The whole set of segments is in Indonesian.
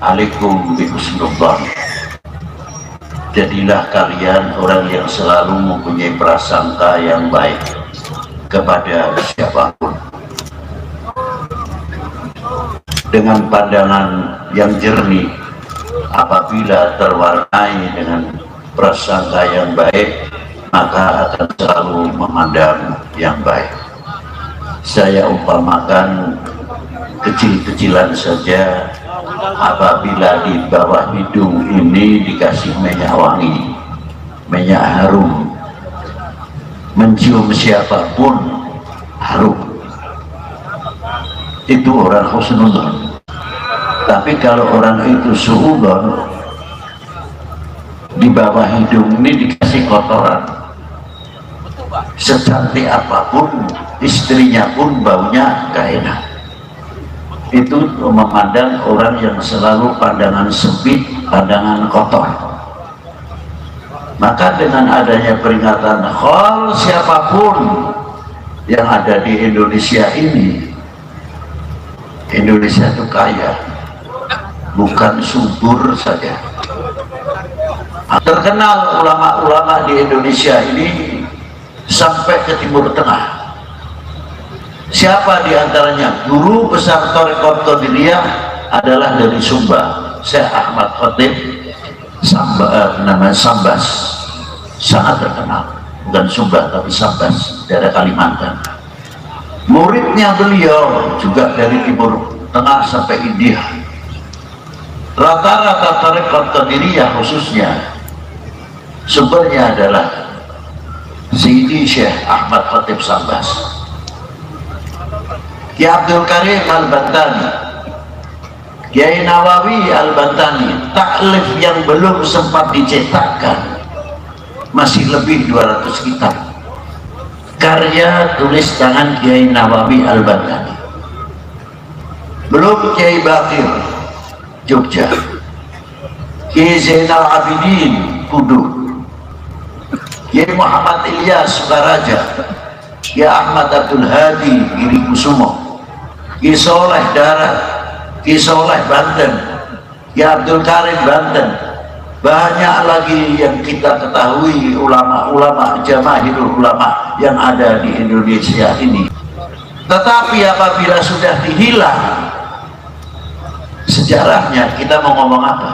Alaikum bihusnullah. Jadilah kalian orang yang selalu mempunyai prasangka yang baik kepada siapapun, dengan pandangan yang jernih. Apabila terwarnai dengan prasangka yang baik, maka akan selalu memandang yang baik. Saya umpamakan kecil-kecilan saja. Apabila di bawah hidung ini dikasih minyak wangi, minyak harum, mencium siapapun harum, itu orang husnuzon. Tapi kalau orang itu suudzon, di bawah hidung ini dikasih kotoran, secantik apapun istrinya pun baunya gak enak. Itu memandang orang yang selalu pandangan sempit, pandangan kotor. Maka dengan adanya peringatan khol siapapun yang ada di Indonesia ini, Indonesia itu kaya, bukan subur saja. Terkenal ulama-ulama di Indonesia ini sampai ke Timur Tengah. Siapa diantaranya? Guru besar Thariqat Qadiriyah adalah dari Sumba, Syekh Ahmad Khatib namanya Sambas, sangat terkenal. Bukan Sumba tapi Sambas, daerah Kalimantan. Muridnya beliau juga dari Timur Tengah sampai India. Rata-rata Thariqat Qadiriyah khususnya sumbernya adalah Sayyidi Syekh Ahmad Khatib Sambas. Kiai Abdul Karim Al-Bantani, Kiai Nawawi Al-Bantani, taklif yang belum sempat dicetakkan masih lebih 200 kitab karya tulis tangan Kiai Nawawi Al-Bantani. Belum Kiai Bakir Jogja, Kiai Zainal Abidin Kudu, Kiai Muhammad Ilyas Sukaraja, Kiai Ahmad Abdul Hadi Giri Kusumo, Kiai Soleh Darat, Kiai Soleh Banten, Kiai Abdul Karim Banten. Banyak lagi yang kita ketahui ulama-ulama, jamaahirul ulama yang ada di Indonesia ini. Tetapi apabila sudah dihilang sejarahnya, kita mau ngomong apa?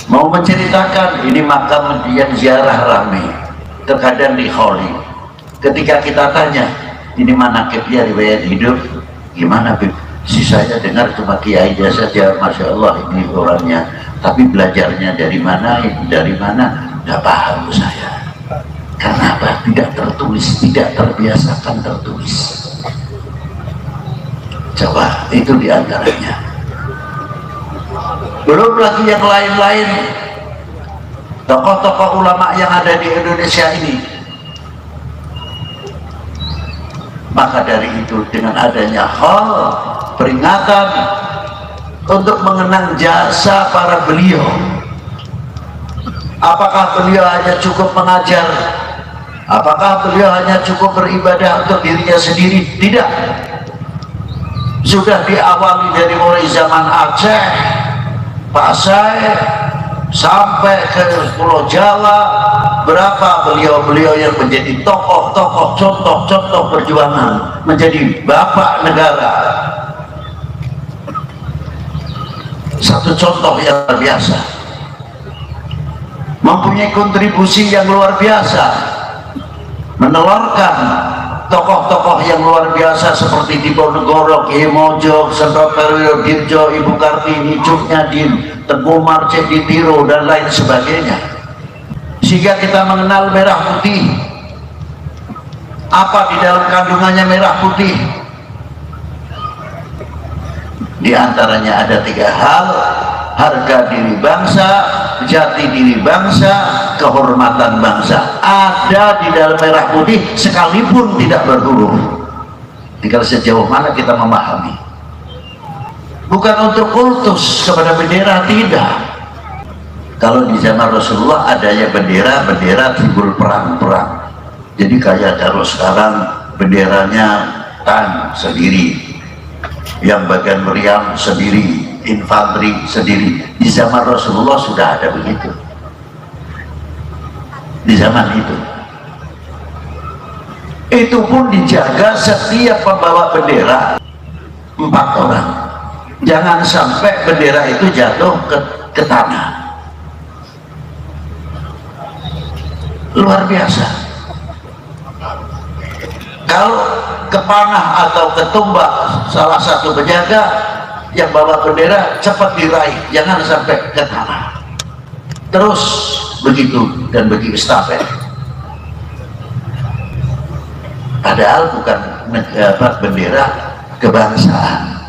Mau menceritakan ini makam yang ziarah ramai, terkadang di Kholi. Ketika kita tanya, ini manakibnya riwayat hidup, gimana Bib? Sisanya dengar cuma kiainya saja, Masya Allah ini orangnya. Tapi belajarnya dari mana, nggak paham saya. Karena apa? Tidak tertulis, tidak terbiasakan tertulis. Coba, itu diantaranya. Belum lagi yang lain-lain, tokoh-tokoh ulama yang ada di Indonesia ini. Maka dari itu dengan adanya hal peringatan untuk mengenang jasa para beliau, apakah beliau hanya cukup mengajar, apakah beliau hanya cukup beribadah untuk dirinya sendiri? Tidak. Sudah diawali dari mulai zaman Aceh, Pasai, sampai ke Pulau Jawa. Berapa beliau-beliau yang menjadi tokoh-tokoh, contoh-contoh perjuangan, menjadi bapak negara. Satu contoh yang luar biasa, mempunyai kontribusi yang luar biasa, menelurkan tokoh-tokoh yang luar biasa seperti Diponegoro, Kiai Mojo, Sentoperwiro, Dirjo, Ibu Kartini, Cuk Nyadin, Teguh Marce Ditiro, dan lain sebagainya. sehingga kita mengenal merah putih. Apa di dalam kandungannya merah putih? Di antaranya ada 3 hal: harga diri bangsa, jati diri bangsa, kehormatan bangsa. Ada di dalam merah putih sekalipun tidak berhuruf. Tinggal sejauh mana kita memahami. Bukan untuk kultus kepada bendera, tidak. Kalau di zaman Rasulullah adanya bendera simbol perang-perang. Jadi kayak kalau sekarang benderanya tank sendiri, yang bagian meriam sendiri, infanteri sendiri. Di zaman Rasulullah sudah ada begitu. Di zaman itu pun dijaga setiap pembawa bendera 4 orang. Jangan sampai bendera itu jatuh ke tanah. Luar biasa. Kalau kepanah atau ketumbak salah satu penjaga yang bawa bendera, cepat diraih, jangan sampai ke tanah. Terus begitu dan begitu estafet. Padahal bukan bendera kebangsaan,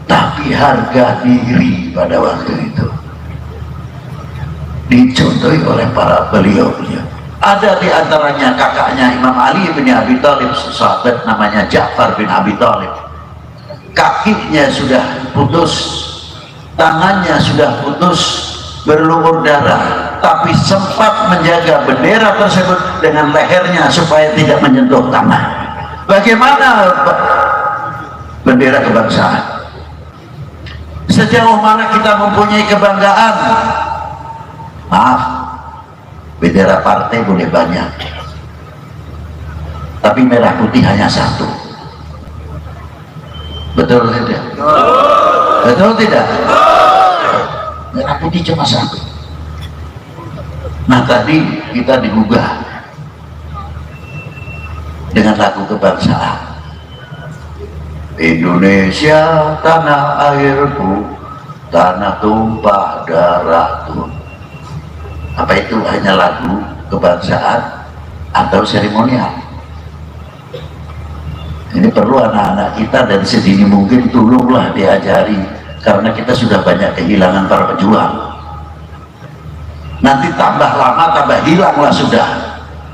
tapi harga diri pada waktu itu dicontohi oleh para beliau-beliau. Ada di antaranya kakaknya Imam Ali bin Abi Thalib, sahabat namanya Ja'far bin Abi Thalib. Kakinya sudah putus, tangannya sudah putus, berlumur darah, tapi sempat menjaga bendera tersebut dengan lehernya supaya tidak menyentuh tanah. Bagaimana bendera kebangsaan? Sejauh mana kita mempunyai kebanggaan? Maaf, bendera partai boleh banyak, tapi merah putih hanya 1. Betul tidak? Betul tidak? Merah putih cuma 1. Nah, tadi kita digugah dengan lagu kebangsaan. Indonesia tanah airku, tanah tumpah darahku. Apa itu hanya lagu kebangsaan atau seremonial? Ini perlu anak-anak kita dan sedini mungkin tolonglah diajari, karena kita sudah banyak kehilangan para pejuang. Nanti tambah lama tambah hilanglah sudah.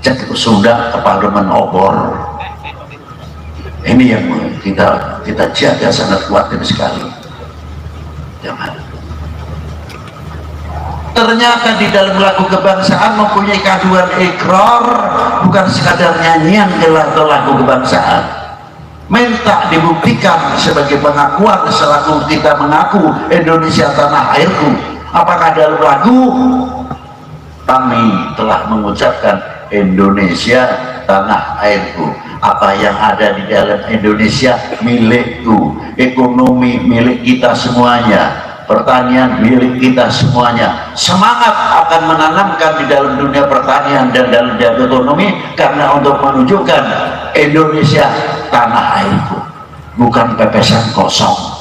Cek sudah ke parlemen obor. Ini yang kita jaga sangat kuat sekali. Jangan. Ternyata di dalam lagu kebangsaan mempunyai kandungan ikrar, bukan sekadar nyanyian atau lagu kebangsaan. Minta dibuktikan sebagai pengakuan selaku kita mengaku Indonesia tanah airku. Apakah dalam lagu kami telah mengucapkan Indonesia tanah airku? Apa yang ada di dalam Indonesia milikku, ekonomi milik kita semuanya, pertanian milik kita semuanya. Semangat akan menanamkan di dalam dunia pertanian dan dalam dunia ekonomi, karena untuk menunjukkan Indonesia tanah airku, bukan pepesan kosong.